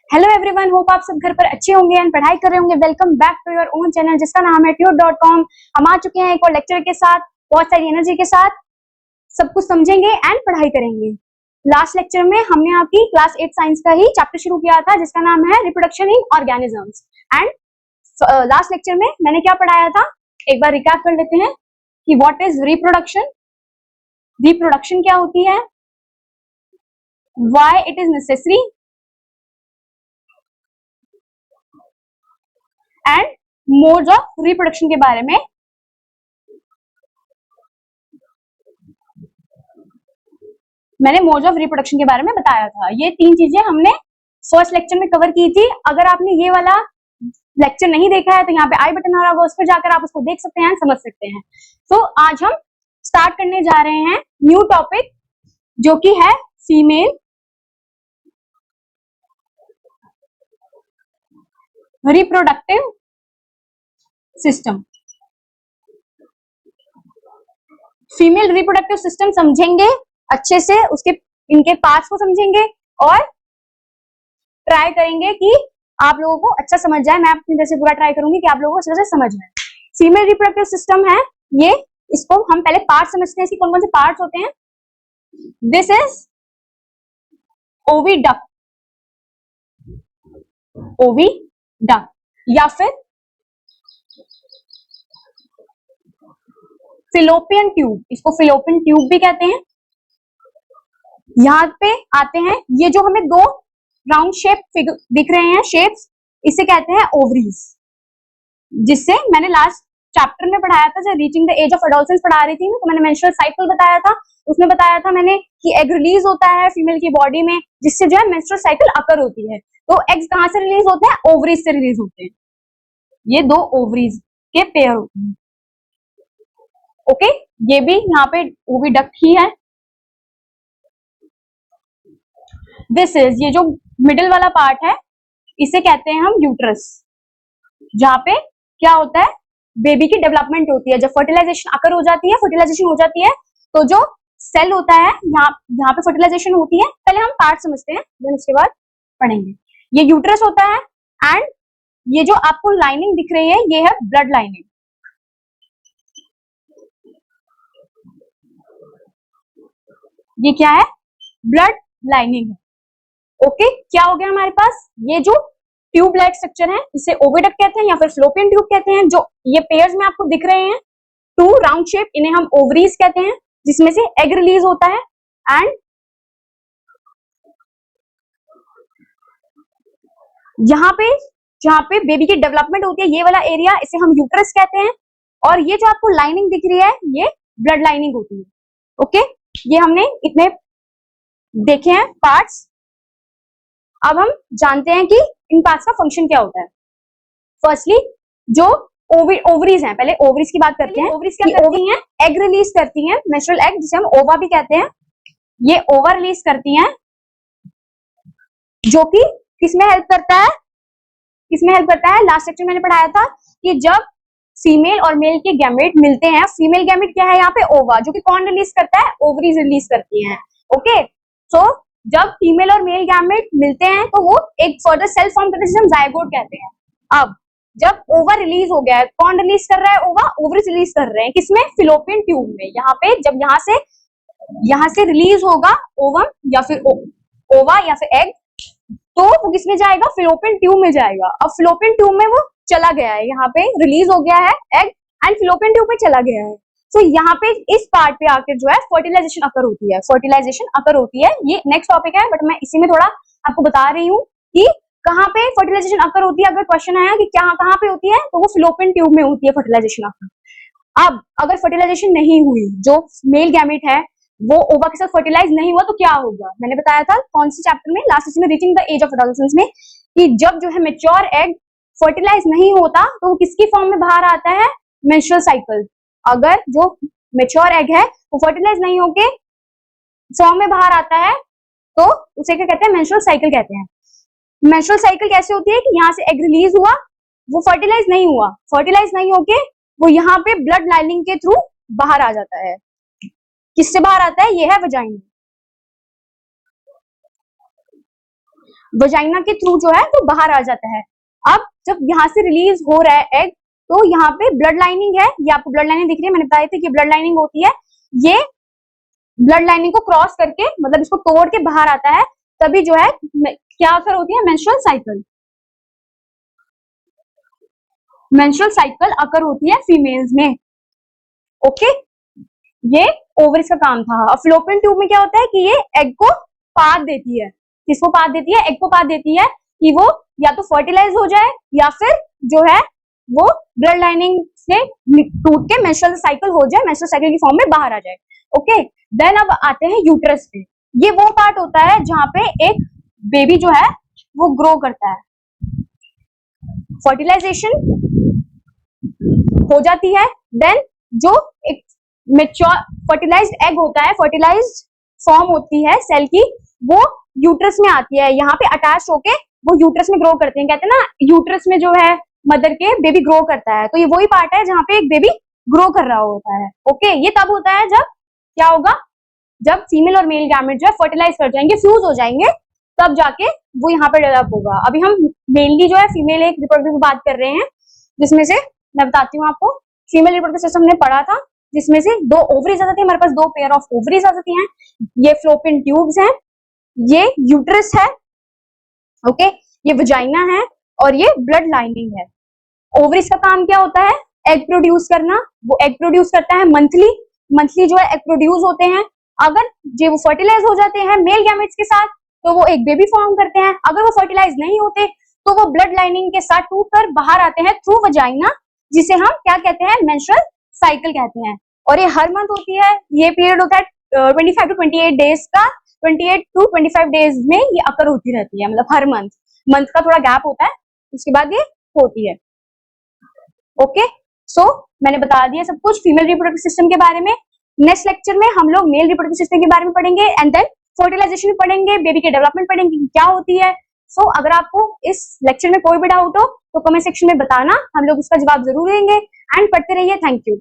Hello everyone, hope आप सब घर पर अच्छे होंगे एंड पढ़ाई कर रहे होंगे। Welcome back to your own channel जिसका नाम है tutor.com। हम आ चुके हैं एक और लेक्चर के साथ, बहुत सारी एनर्जी के साथ। सब कुछ समझेंगे एंड पढ़ाई करेंगे। लास्ट लेक्चर में हमने आपकी क्लास 8 साइंस का ही चैप्टर शुरू किया था जिसका नाम है reproduction in organisms. And last lecture में मैंने क्या पढ़ाया था, एक बार रिकैप कर लेते हैं कि व्हाट इज रिप्रोडक्शन, रिप्रोडक्शन क्या होती है, why it is necessary and modes of reproduction के बारे में मैंने मोड्स ऑफ रिप्रोडक्शन के बारे में बताया था। ये तीन चीजें हमने फर्स्ट लेक्चर में कवर की थी। अगर आपने ये वाला लेक्चर नहीं देखा है तो यहाँ पे आई बटन आ रहा होगा, उस पर जाकर आप उसको देख सकते हैं, समझ सकते हैं। तो आज हम स्टार्ट करने जा रहे हैं न्यू टॉपिक जो कि है female reproductive system. Female reproductive system समझेंगे अच्छे से, उसके इनके पार्ट्स को समझेंगे और ट्राई करेंगे कि आप लोगों को अच्छा समझ जाए। मैं अपनी तरफ से पूरा ट्राई करूंगी कि आप लोगों को अच्छे से समझ में। फीमेल रिप्रोडक्टिव सिस्टम है ये, इसको हम पहले पार्ट समझते हैं, इसके कौन कौन से पार्ट्स होते हैं। दिस इज ओविडक्ट, ओविडक्ट या फिर फिलोपियन ट्यूब, इसको फिलोपियन ट्यूब भी कहते हैं। यहाँ पे आते हैं ये जो हमें दो राउंड शेप दिख रहे हैं शेप्स, इसे कहते हैं ओवरीज, जिससे मैंने लास्ट चैप्टर में पढ़ाया था जब reaching the age of adolescence पढ़ा रही थी तो मैंने मेंस्ट्रुअल साइकिल बताया था। उसमें बताया था मैंने कि एग रिलीज होता है फीमेल की बॉडी में, जिससे जो है मेंस्ट्रुअल साइकिल अकर होती है। तो एग्स कहां से रिलीज होते हैं, ओवरीज से रिलीज होते हैं। ये दो ओवरीज के पेयर होते हैं। ओके, ये भी यहाँ पे ओविडक्ट ही है। दिस इज, ये जो मिडिल वाला पार्ट है इसे कहते हैं हम यूट्रस, जहां पे क्या होता है, बेबी की डेवलपमेंट होती है। जब फर्टिलाइजेशन अकर हो जाती है, फर्टिलाइजेशन हो जाती है तो जो सेल होता है यहाँ पे फर्टिलाइजेशन होती है। पहले हम पार्ट समझते हैं, देन उसके बाद पढ़ेंगे। ये यूट्रस होता है एंड ये जो आपको लाइनिंग दिख रही है ये है ब्लड लाइनिंग। ये क्या है, ब्लड लाइनिंग है। ओके, क्या हो गया हमारे पास, ये जो ट्यूब लाइक स्ट्रक्चर है इसे ओविडक्ट कहते हैं या फिर फ्लोपियन ट्यूब कहते हैं। जो ये पेयर्स में आपको दिख रहे हैं टू राउंड शेप, इन्हें हम ओवरीज कहते हैं, जिसमें से एग रिलीज होता है। एंड यहाँ पे जहाँ पे बेबी की डेवलपमेंट होती है, ये वाला एरिया इसे हम यूट्रस कहते हैं। और ये जो आपको लाइनिंग दिख रही है ये ब्लड लाइनिंग होती है। ओके, ये हमने इतने देखे हैं पार्ट्स। अब हम जानते हैं कि इन पार्ट्स का फंक्शन क्या होता है। फर्स्टली जो ओवरीज हैं, पहले ओवरीज की बात करते हैं। ओवरीज क्या करती हैं, एग रिलीज करती हैं, मेंस्ट्रुअल एग जिसे हम ओवा भी कहते हैं। ये ओवा रिलीज करती हैं जो कि किसमें हेल्प करता है, किसमें हेल्प करता है, लास्ट लेक्चर मैंने पढ़ाया था कि जब फीमेल और मेल के गैमेट मिलते हैं, फीमेल गैमेट क्या है यहाँ पे ओवा, जो कि कौन रिलीज करता है, ओवरीज रिलीज करती हैं। ओके, सो जब फीमेल और मेल गैमेट मिलते हैं तो वो एक फर्दर सेल फॉर्म करते हैं जिसे हम जायगोट कहते हैं। अब जब ओवा रिलीज हो गया है, कौन रिलीज कर रहा है, ओवा, ओवरीज रिलीज कर रहे हैं, किसमें, फिलोपियन ट्यूब में। यहाँ पे जब यहाँ से रिलीज होगा ओवम या फिर ओवा या फिर एग, तो वो किसमें जाएगा, फिलोपियन ट्यूब में जाएगा। अब फिलोपियन ट्यूब में वो चला गया है, यहाँ पे रिलीज हो गया है एग एंड फिलोपियन ट्यूब में चला गया है। तो यहाँ पे इस पार्ट पे आकर जो है फर्टिलाइजेशन अकर होती है, फर्टिलाइजेशन अकर होती है। ये नेक्स्ट टॉपिक है बट मैं इसी में थोड़ा आपको बता रही हूँ कि कहाँ पे फर्टिलाइजेशन अकर होती है। अगर क्वेश्चन आया कि कहाँ पे होती है तो वो फिलोपियन ट्यूब में होती है फर्टिलाइजेशन अकर। अब अगर फर्टिलाइजेशन नहीं हुई, जो मेल गैमेट है वो ओवा के साथ फर्टिलाइज नहीं हुआ तो क्या होगा, मैंने बताया था कौन से चैप्टर में, लास्ट में, reaching the age of adolescence में, कि जब जो है मैच्योर एग फर्टिलाइज नहीं होता तो वो किसकी फॉर्म में बाहर आता है, मेंस्ट्रुअल साइकिल। अगर जो मैच्योर एग है वो फर्टिलाइज नहीं होके फॉर्म में बाहर आता है तो उसे क्या कहते हैं, मेंस्ट्रुअल साइकिल कहते हैं। मेंस्ट्रुअल साइकिल कैसे होती है कि यहाँ से एग रिलीज हुआ, वो फर्टिलाइज नहीं हुआ, फर्टिलाइज नहीं होके वो यहाँ पे ब्लड लाइनिंग के थ्रू बाहर आ जाता है। किससे बाहर आता है, ये है वजाइना। वजाइना के थ्रू जो है वो बाहर आ जाता है। अब जब यहाँ से रिलीज हो रहा है एग, तो यहाँ पे ब्लड लाइनिंग है, ये आपको ब्लड लाइनिंग दिख रही है, मैंने बताया था कि ब्लड लाइनिंग होती है। ये ब्लड लाइनिंग को क्रॉस करके, मतलब इसको तोड़ के बाहर आता है, तभी जो है क्या अकर होती है, मेंस्ट्रुअल साइकिल। मेंस्ट्रुअल साइकिल अकर होती है फीमेल्स में। ओके, ये ओवरीज का काम था। फलोपियन ट्यूब में क्या होता है कि ये एग को पाथ देती है। किसको पाथ देती है? एग को पाथ देती है कि वो या तो फर्टिलाइज हो जाए या फिर जो है वो ब्लड लाइनिंग से टूट के मेंस्ट्रुअल साइकिल हो जाए, मेंस्ट्रुअल साइकिल की फॉर्म में बाहर आ जाए। ओके, देन अब आते हैं यूट्रस पे। ये वो पार्ट होता है जहां पे एक बेबी जो है वो ग्रो करता है। फर्टिलाइजेशन हो जाती है, देन जो एक मेच्योर फर्टिलाइज्ड एग होता है, फर्टिलाइज्ड फॉर्म होती है सेल की, वो यूट्रस में आती है, यहाँ पे अटैच होके वो यूट्रस में ग्रो करते हैं। कहते हैं ना यूट्रस में जो है मदर के बेबी ग्रो करता है, तो ये वही पार्ट है जहाँ पे एक बेबी ग्रो कर रहा होता है। ओके, ये तब होता है जब क्या होगा, जब फीमेल और मेल गैमेट जो है फर्टिलाइज कर जाएंगे, फ्यूज हो जाएंगे, तब जाके वो यहाँ पे डेवलप होगा। अभी हम मेनली जो है फीमेल एक रिप्रोडक्टिव की बात कर रहे हैं, जिसमें से मैं बताती हूँ आपको। फीमेल रिप्रोडक्टिव सिस्टम ने पढ़ा था, जिसमें से 2 ओवरीज आ जाती है हमारे पास, 2 पेयर ऑफ ओवरीज आ जाती हैं। ये फ्लोपियन ट्यूब्स हैं, ये यूट्रस है, ओके, ये वजाइना है और ये ब्लड लाइनिंग है। ओवरीज का काम क्या होता है? एग प्रोड्यूस करना। वो एग प्रोड्यूस करता है मंथली, मंथली जो है एग प्रोड्यूस होते हैं। अगर जो वो फर्टिलाइज हो जाते हैं मेल गैमेट्स के साथ, तो वो एक बेबी फॉर्म करते हैं। अगर वो फर्टिलाइज नहीं होते, तो वो ब्लड लाइनिंग के साथ टूटकर बाहर आते हैं थ्रू वजाइना, जिसे हम क्या कहते हैं? मेंस्ट्रुअल साइकिल कहते हैं। और ये हर मंथ होती है। ये पीरियड होता है 25 टू 28 डेज का। 28 टू 25 डेज में ये अकर होती रहती है, मतलब हर मंथ। मंथ का थोड़ा गैप होता है, उसके बाद ये होती है। ओके, सो मैंने बता दिया सब कुछ फीमेल रिप्रोडक्टिव सिस्टम के बारे में। नेक्स्ट लेक्चर में हम लोग मेल रिप्रोडक्टिव सिस्टम के बारे में पढ़ेंगे, एंड देन फर्टिलाइजेशन भी पढ़ेंगे, बेबी के डेवलपमेंट पढ़ेंगे क्या होती है। सो अगर आपको इस लेक्चर में कोई भी डाउट हो तो कमेंट सेक्शन में बताना, हम लोग उसका जवाब जरूर देंगे। एंड पढ़ते रहिए। Thank you.